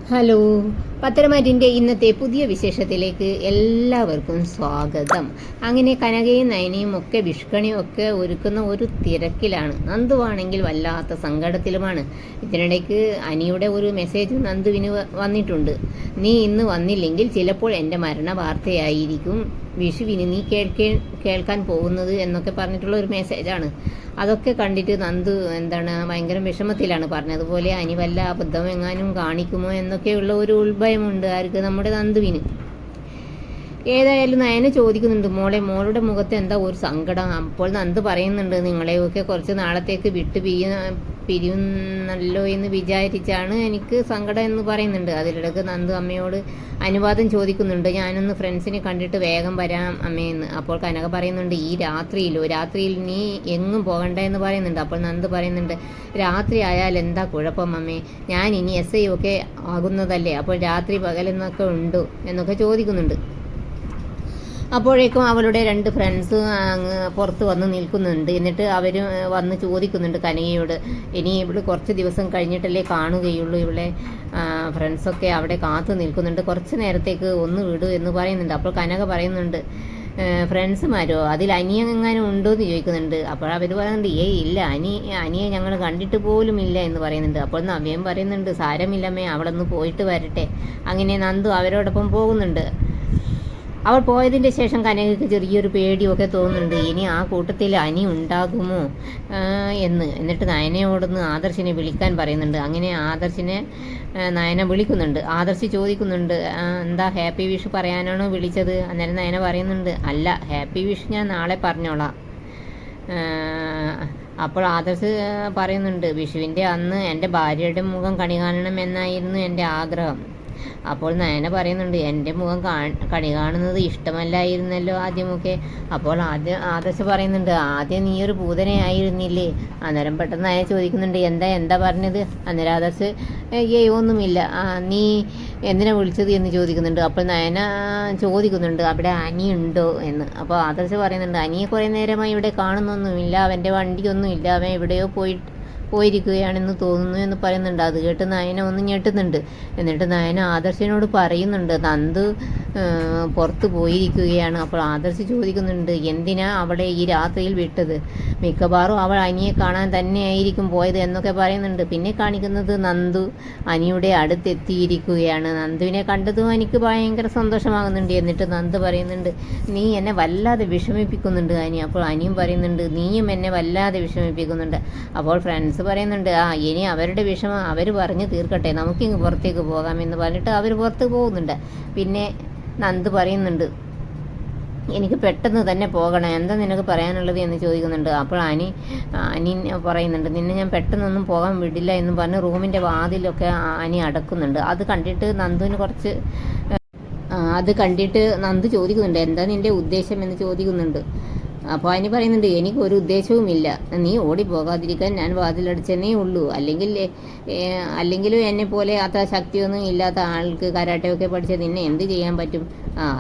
Hello, പത്തരമാറ്റിൻ്റെ ഇന്നത്തെ പുതിയ വിശേഷത്തിലേക്ക് എല്ലാവർക്കും സ്വാഗതം. അങ്ങനെ കനകയും നയനയും ഒക്കെ വിഷുക്കണിയും ഒക്കെ ഒരുക്കുന്ന ഒരു തിരക്കിലാണ്. നന്ദുവാണെങ്കിൽ വല്ലാത്ത സങ്കടത്തിലുമാണ്. ഇതിനിടയ്ക്ക് അനിയുടെ ഒരു മെസ്സേജ് നന്ദുവിന് വന്നിട്ടുണ്ട്. നീ ഇന്ന് വന്നില്ലെങ്കിൽ ചിലപ്പോൾ എൻ്റെ മരണ വാർത്തയായിരിക്കും വിഷുവിന് നീ കേൾക്കാൻ പോകുന്നത് എന്നൊക്കെ പറഞ്ഞിട്ടുള്ള ഒരു മെസ്സേജാണ്. അതൊക്കെ കണ്ടിട്ട് നന്ദു ഭയങ്കര വിഷമത്തിലാണ്. പറഞ്ഞതുപോലെ അനി വല്ല അബദ്ധം എങ്ങാനും കാണിക്കുമോ എന്നൊക്കെയുള്ള ഒരു ഉൾഭയമുണ്ട് ആർക്ക്, നമ്മുടെ നന്ദുവിന്. ഏതായാലും നയന ചോദിക്കുന്നുണ്ട്, മോളുടെ മുഖത്ത് എന്താ ഒരു സങ്കടം? അപ്പോൾ നന്ദു പറയുന്നുണ്ട്, നിങ്ങളെയൊക്കെ കുറച്ച് നാളത്തേക്ക് പിരിയുന്നല്ലോ എന്ന് വിചാരിച്ചാണ് എനിക്ക് സങ്കടം എന്ന് പറയുന്നുണ്ട്. അതിലിടക്ക് നന്ദു അമ്മയോട് അനുവാദം ചോദിക്കുന്നുണ്ട്, ഞാനൊന്ന് ഫ്രണ്ട്സിനെ കണ്ടിട്ട് വേഗം വരാം അമ്മയെന്ന്. അപ്പോൾ കനക പറയുന്നുണ്ട്, ഈ രാത്രിയിൽ നീ എങ്ങും പോകണ്ട എന്ന് പറയുന്നുണ്ട്. അപ്പോൾ നന്ദു പറയുന്നുണ്ട്, രാത്രി ആയാൽ എന്താ കുഴപ്പം അമ്മേ, ഞാൻ ഇനി SI ഒക്കെ ആകുന്നതല്ലേ, അപ്പോൾ രാത്രി പകലെന്നൊക്കെ ഉണ്ടോ എന്നൊക്കെ ചോദിക്കുന്നുണ്ട്. അപ്പോഴേക്കും അവളുടെ 2 ഫ്രണ്ട്സ് അങ്ങ് പുറത്ത് വന്ന് നിൽക്കുന്നുണ്ട്. എന്നിട്ട് അവർ വന്ന് ചോദിക്കുന്നുണ്ട് കനകയോട്, ഇനി ഇവിടെ കുറച്ച് ദിവസം കഴിഞ്ഞിട്ടല്ലേ കാണുകയുള്ളൂ, ഇവിടെ ഫ്രണ്ട്സൊക്കെ അവിടെ കാത്തു നിൽക്കുന്നുണ്ട്, കുറച്ച് നേരത്തേക്ക് ഒന്ന് വിടൂ എന്ന് പറയുന്നുണ്ട്. അപ്പോൾ കനക പറയുന്നുണ്ട്, ഫ്രണ്ട്സുമാരോ, അതിൽ അനിയെങ്ങാനും ഉണ്ടോ എന്ന് ചോദിക്കുന്നുണ്ട്. അപ്പോൾ അവർ പറയുന്നുണ്ട്, ഇല്ല, അനിയെ ഞങ്ങൾ കണ്ടിട്ട് പോലും ഇല്ല എന്ന് പറയുന്നുണ്ട്. അപ്പോൾ നവ്യം പറയുന്നുണ്ട്, സാരമില്ലമ്മേ, അവളൊന്ന് പോയിട്ട് വരട്ടെ. അങ്ങനെ നന്ദു അവരോടൊപ്പം പോകുന്നുണ്ട്. അവൾ പോയതിൻ്റെ ശേഷം കനകയ്ക്ക് ചെറിയൊരു പേടിയൊക്കെ തോന്നുന്നുണ്ട്, ഇനി ആ കൂട്ടത്തിൽ അനി ഉണ്ടാകുമോ എന്ന്. എന്നിട്ട് നയനയോടൊന്ന് ആദർശിനെ വിളിക്കാൻ പറയുന്നുണ്ട്. അങ്ങനെ ആദർശിനെ നയന വിളിക്കുന്നുണ്ട്. ആദർശ് ചോദിക്കുന്നുണ്ട്, എന്താ ഹാപ്പി വിഷു പറയാനാണോ വിളിച്ചത്? അന്നേരം നയന പറയുന്നുണ്ട്, അല്ല, ഹാപ്പി വിഷു ഞാൻ നാളെ പറഞ്ഞോളാം. അപ്പോൾ ആദർശ് പറയുന്നുണ്ട്, വിഷുവിൻ്റെ അന്ന് എൻ്റെ ഭാര്യയുടെ മുഖം കണി കാണണം എന്നായിരുന്നു എൻ്റെ ആഗ്രഹം. അപ്പോൾ നയന പറയുന്നുണ്ട്, എൻ്റെ മുഖം കണി കാണുന്നത് ഇഷ്ടമല്ലായിരുന്നല്ലോ ആദ്യമൊക്കെ. അപ്പോൾ ആദർശ് പറയുന്നുണ്ട്, ആദ്യം നീ ഒരു പൂതനയായിരുന്നില്ലേ? അന്നേരം പെട്ടെന്ന് നയന ചോദിക്കുന്നുണ്ട്, എന്താ പറഞ്ഞത്? അന്നേരം ആദർശ് ഒന്നുമില്ല, നീ എന്തിനാ വിളിച്ചത് എന്ന് ചോദിക്കുന്നുണ്ട്. അപ്പോൾ നയന ചോദിക്കുന്നുണ്ട്, അവിടെ അനിയുണ്ടോ എന്ന്. അപ്പോൾ ആദർശ് പറയുന്നുണ്ട്, അനിയെ കുറേ നേരമായി ഇവിടെ കാണുന്നൊന്നുമില്ല, അവൻ്റെ വണ്ടിയൊന്നുമില്ല, അവൻ എവിടെയോ പോയിരിക്കുകയാണെന്ന് തോന്നുന്നു എന്ന് പറയുന്നുണ്ട്. അത് കേട്ട് നയന ഒന്ന് ഞെട്ടുന്നുണ്ട്. എന്നിട്ട് നയന ആദർശിനോട് പറയുന്നുണ്ട്, നന്ദു പുറത്ത് പോയിരിക്കുകയാണ്. അപ്പോൾ ആദർശ് ചോദിക്കുന്നുണ്ട്, എന്തിനാ അവളെ ഈ രാത്രിയിൽ വിട്ടത്? മിക്കവാറും അവൾ അനിയെ കാണാൻ തന്നെയായിരിക്കും പോയത് എന്നൊക്കെ പറയുന്നുണ്ട്. പിന്നെ കാണിക്കുന്നത് നന്ദു അനിയുടെ അടുത്തെത്തിയിരിക്കുകയാണ്. നന്ദുവിനെ കണ്ടതും എനിക്ക് ഭയങ്കര സന്തോഷമാകുന്നുണ്ട്. എന്നിട്ട് നന്ദു പറയുന്നുണ്ട്, നീ എന്നെ വല്ലാതെ വിഷമിപ്പിക്കുന്നുണ്ട് അനി. അപ്പോൾ അനിയും പറയുന്നുണ്ട്, നീയും എന്നെ വല്ലാതെ വിഷമിപ്പിക്കുന്നുണ്ട്. അപ്പോൾ ഫ്രണ്ട്സ് പറയുന്നുണ്ട്, ഇനി അവരുടെ വിഷമം അവർ പറഞ്ഞ് തീർക്കട്ടെ, നമുക്കിങ്ങ് പുറത്തേക്ക് പോകാമെന്ന് പറഞ്ഞിട്ട് അവർ പുറത്ത് പോകുന്നുണ്ട്. പിന്നെ നന്ദു പറയുന്നുണ്ട്, എനിക്ക് പെട്ടെന്ന് തന്നെ പോകണം, എന്താ നിനക്ക് പറയാനുള്ളത് എന്ന് ചോദിക്കുന്നുണ്ട്. അപ്പോൾ അനി പറയുന്നുണ്ട്, നിന്നെ ഞാൻ പെട്ടെന്നൊന്നും പോകാൻ വിടില്ല എന്ന് പറഞ്ഞ് റൂമിൻ്റെ വാതിലൊക്കെ അനി അടക്കുന്നുണ്ട്. അത് കണ്ടിട്ട് നന്ദു ചോദിക്കുന്നുണ്ട്, എന്താ നിൻ്റെ ഉദ്ദേശം എന്ന് ചോദിക്കുന്നുണ്ട്. അപ്പോൾ അനി പറയുന്നുണ്ട്, എനിക്കൊരു ഉദ്ദേശവുമില്ല, നീ ഓടിപ്പോകാതിരിക്കാൻ ഞാൻ വാതിലടിച്ചെന്നേ ഉള്ളൂ. അല്ലെങ്കിലും എന്നെ പോലെ അത്ര ശക്തിയൊന്നും ഇല്ലാത്ത ആൾക്ക് കരാട്ടയൊക്കെ പഠിച്ച നിന്നെ എന്ത് ചെയ്യാൻ പറ്റും?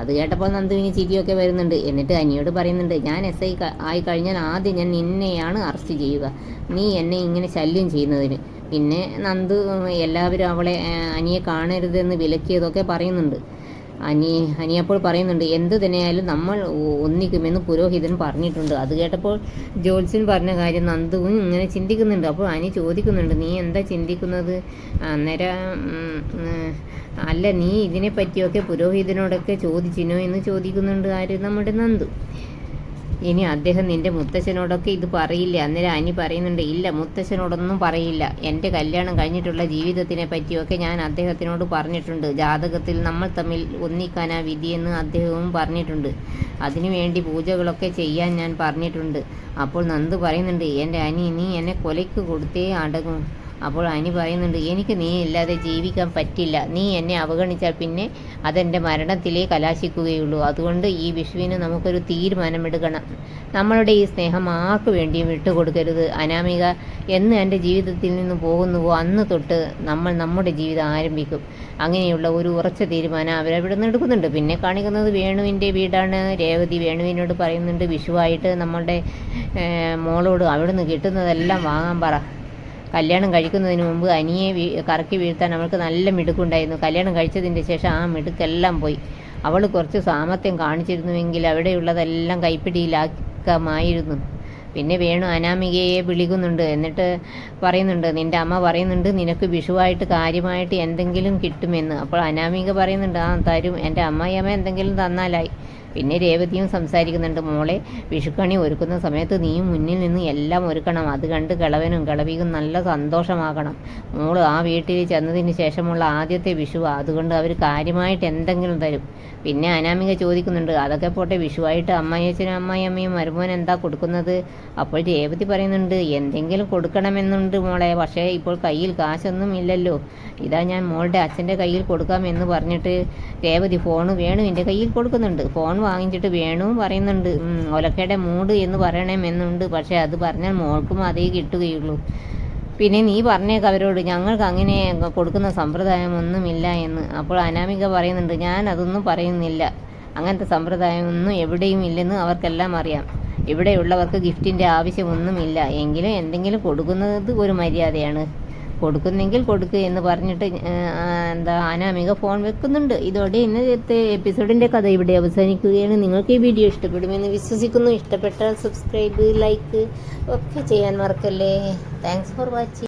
അത് കേട്ടപ്പോൾ നന്ദുവിന് ചിരിയൊക്കെ വരുന്നുണ്ട്. എന്നിട്ട് അനിയോട് പറയുന്നുണ്ട്, ഞാൻ SI ആയി കഴിഞ്ഞാൽ ആദ്യം ഞാൻ നിന്നെയാണ് അറസ്റ്റ് ചെയ്യുക, നീ എന്നെ ഇങ്ങനെ ശല്യം ചെയ്യുന്നതിന്. പിന്നെ നന്ദു എല്ലാവരും അവളെ അനിയെ കാണരുതെന്ന് വിലക്കിയതൊക്കെ പറയുന്നുണ്ട്. അനി അപ്പോൾ പറയുന്നുണ്ട്, എന്ത് തന്നെയായാലും നമ്മൾ ഒന്നിക്കുമെന്ന് പുരോഹിതൻ പറഞ്ഞിട്ടുണ്ട്. അത് കേട്ടപ്പോൾ ജോത്സ്യൻ പറഞ്ഞ കാര്യം നന്ദുവും ഇങ്ങനെ ചിന്തിക്കുന്നുണ്ട്. അപ്പോൾ അനി ചോദിക്കുന്നുണ്ട്, നീ എന്താ ചിന്തിക്കുന്നത്? അന്നേരം അല്ല, നീ ഇതിനെപ്പറ്റിയൊക്കെ പുരോഹിതനോടൊക്കെ ചോദിച്ചിനോ എന്ന് ചോദിക്കുന്നുണ്ട്. ആര്? നമ്മുടെ നന്ദു. ഇനി അദ്ദേഹം നിൻ്റെ മുത്തശ്ശനോടൊക്കെ ഇത് പറയില്ല? അന്നേരം അനി പറയുന്നുണ്ട്, ഇല്ല, മുത്തശ്ശനോടൊന്നും പറയില്ല. എൻ്റെ കല്യാണം കഴിഞ്ഞിട്ടുള്ള ജീവിതത്തിനെ പറ്റിയൊക്കെ ഞാൻ അദ്ദേഹത്തിനോട് പറഞ്ഞിട്ടുണ്ട്. ജാതകത്തിൽ നമ്മൾ തമ്മിൽ ഒന്നിക്കാനാ വിധിയെന്ന് അദ്ദേഹവും പറഞ്ഞിട്ടുണ്ട്. അതിനുവേണ്ടി പൂജകളൊക്കെ ചെയ്യാൻ ഞാൻ പറഞ്ഞിട്ടുണ്ട്. അപ്പോൾ നന്ദു പറയുന്നുണ്ട്, എൻ്റെ അനി, നീ എന്നെ കൊലയ്ക്ക് കൊടുത്തേ അടങ്ങും. അപ്പോൾ അനി പറയുന്നുണ്ട്, എനിക്ക് നീ ഇല്ലാതെ ജീവിക്കാൻ പറ്റില്ല. നീ എന്നെ അവഗണിച്ചാൽ പിന്നെ അതെൻ്റെ മരണത്തിലേ കലാശിക്കുകയുള്ളൂ. അതുകൊണ്ട് ഈ വിഷുവിന് നമുക്കൊരു തീരുമാനമെടുക്കണം. നമ്മളുടെ ഈ സ്നേഹം ആർക്കു വേണ്ടിയും വിട്ടുകൊടുക്കരുത്. അനാമിക എന്ന് എൻ്റെ ജീവിതത്തിൽ നിന്ന് പോകുന്നുവോ അന്ന് തൊട്ട് നമ്മൾ നമ്മുടെ ജീവിതം ആരംഭിക്കും. അങ്ങനെയുള്ള ഒരു ഉറച്ച തീരുമാനം അവരവിടെ നിന്ന് എടുക്കുന്നുണ്ട്. പിന്നെ കാണിക്കുന്നത് വേണുവിൻ്റെ വീടാണ്. രേവതി വേണുവിനോട് പറയുന്നുണ്ട്, വിഷുവായിട്ട് നമ്മളുടെ മോളോട് അവിടുന്ന് കിട്ടുന്നതെല്ലാം വാങ്ങാൻ പറ. കല്യാണം കഴിക്കുന്നതിന് മുമ്പ് അനിയെ കറക്കി വീഴ്ത്താൻ അവൾക്ക് നല്ല മിടുക്കുണ്ടായിരുന്നു. കല്യാണം കഴിച്ചതിൻ്റെ ശേഷം ആ മിടുക്കെല്ലാം പോയി. അവൾ കുറച്ച് സാമർത്ഥ്യം കാണിച്ചിരുന്നുവെങ്കിൽ അവിടെയുള്ളതെല്ലാം കൈപ്പിടിയിലാക്കാമായിരുന്നു. പിന്നെ വേണു അനാമികയെ വിളിക്കുന്നുണ്ട്. എന്നിട്ട് പറയുന്നുണ്ട്, നിൻ്റെ അമ്മ പറയുന്നുണ്ട് നിനക്ക് വിഷുവായിട്ട് കാര്യമായിട്ട് എന്തെങ്കിലും കിട്ടുമെന്ന്. അപ്പോൾ അനാമിക പറയുന്നുണ്ട്, ആ തരും, എൻ്റെ അമ്മായിയമ്മ എന്തെങ്കിലും തന്നാലായി. പിന്നെ രേവതിയും സംസാരിക്കുന്നുണ്ട്, മോളെ വിഷുക്കണി ഒരുക്കുന്ന സമയത്ത് നീയും മുന്നിൽ നിന്ന് എല്ലാം ഒരുക്കണം. അത് കണ്ട് കിളവനും കിളവിക്കും നല്ല സന്തോഷമാകണം. മോള് ആ വീട്ടിൽ ചെന്നതിന് ശേഷമുള്ള ആദ്യത്തെ വിഷുവാ, അതുകൊണ്ട് അവർ കാര്യമായിട്ട് എന്തെങ്കിലും തരും. പിന്നെ അനാമിക ചോദിക്കുന്നുണ്ട്, അതൊക്കെ പോട്ടെ, വിഷുവായിട്ട് അമ്മായിയച്ഛനും അമ്മായിയമ്മയും മരുമോൻ എന്താ കൊടുക്കുന്നത്? അപ്പോൾ രേവതി പറയുന്നുണ്ട്, എന്തെങ്കിലും കൊടുക്കണമെന്നുണ്ട് മോളെ, പക്ഷേ ഇപ്പോൾ കയ്യിൽ കാശൊന്നും ഇല്ലല്ലോ. ഇതാ ഞാൻ മോളുടെ അച്ഛൻ്റെ കയ്യിൽ കൊടുക്കാം എന്ന് പറഞ്ഞിട്ട് രേവതി ഫോണ് വേണുവിൻ്റെ കയ്യിൽ കൊടുക്കുന്നുണ്ട്. ഫോൺ വാങ്ങിച്ചിട്ട് വേണുവും പറയുന്നുണ്ട്, ഒലക്കയുടെ മൂഡ് എന്ന് പറയണമെന്നുണ്ട്, പക്ഷേ അത് പറഞ്ഞാൽ മോൾക്കും അതേ കിട്ടുകയുള്ളൂ. പിന്നെ നീ പറഞ്ഞേക്ക് അവരോട്, ഞങ്ങൾക്ക് അങ്ങനെ കൊടുക്കുന്ന സമ്പ്രദായമൊന്നുമില്ല എന്ന്. അപ്പോൾ അനാമിക പറയുന്നുണ്ട്, ഞാൻ അതൊന്നും പറയുന്നില്ല, അങ്ങനത്തെ സമ്പ്രദായമൊന്നും എവിടെയും ഇല്ലെന്ന് അവർക്കെല്ലാം അറിയാം. ഇവിടെയുള്ളവർക്ക് ഗിഫ്റ്റിൻ്റെ ആവശ്യമൊന്നുമില്ല. എങ്കിലും എന്തെങ്കിലും കൊടുക്കുന്നത് ഒരു മര്യാദയാണ്. കൊടുക്കുന്നെങ്കിൽ കൊടുക്കുക എന്ന് പറഞ്ഞിട്ട് അനാമിക ഫോൺ വെക്കുന്നുണ്ട്. ഇതോടെ ഇന്നത്തെ എപ്പിസോഡിൻ്റെ കഥ ഇവിടെ അവസാനിക്കുകയാണ്. നിങ്ങൾക്ക് ഈ വീഡിയോ ഇഷ്ടപ്പെടുമെന്ന് വിശ്വസിക്കുന്നു. ഇഷ്ടപ്പെട്ടാൽ സബ്സ്ക്രൈബ്, ലൈക്ക് ഒക്കെ ചെയ്യാൻ മറക്കല്ലേ. Thanks for watching.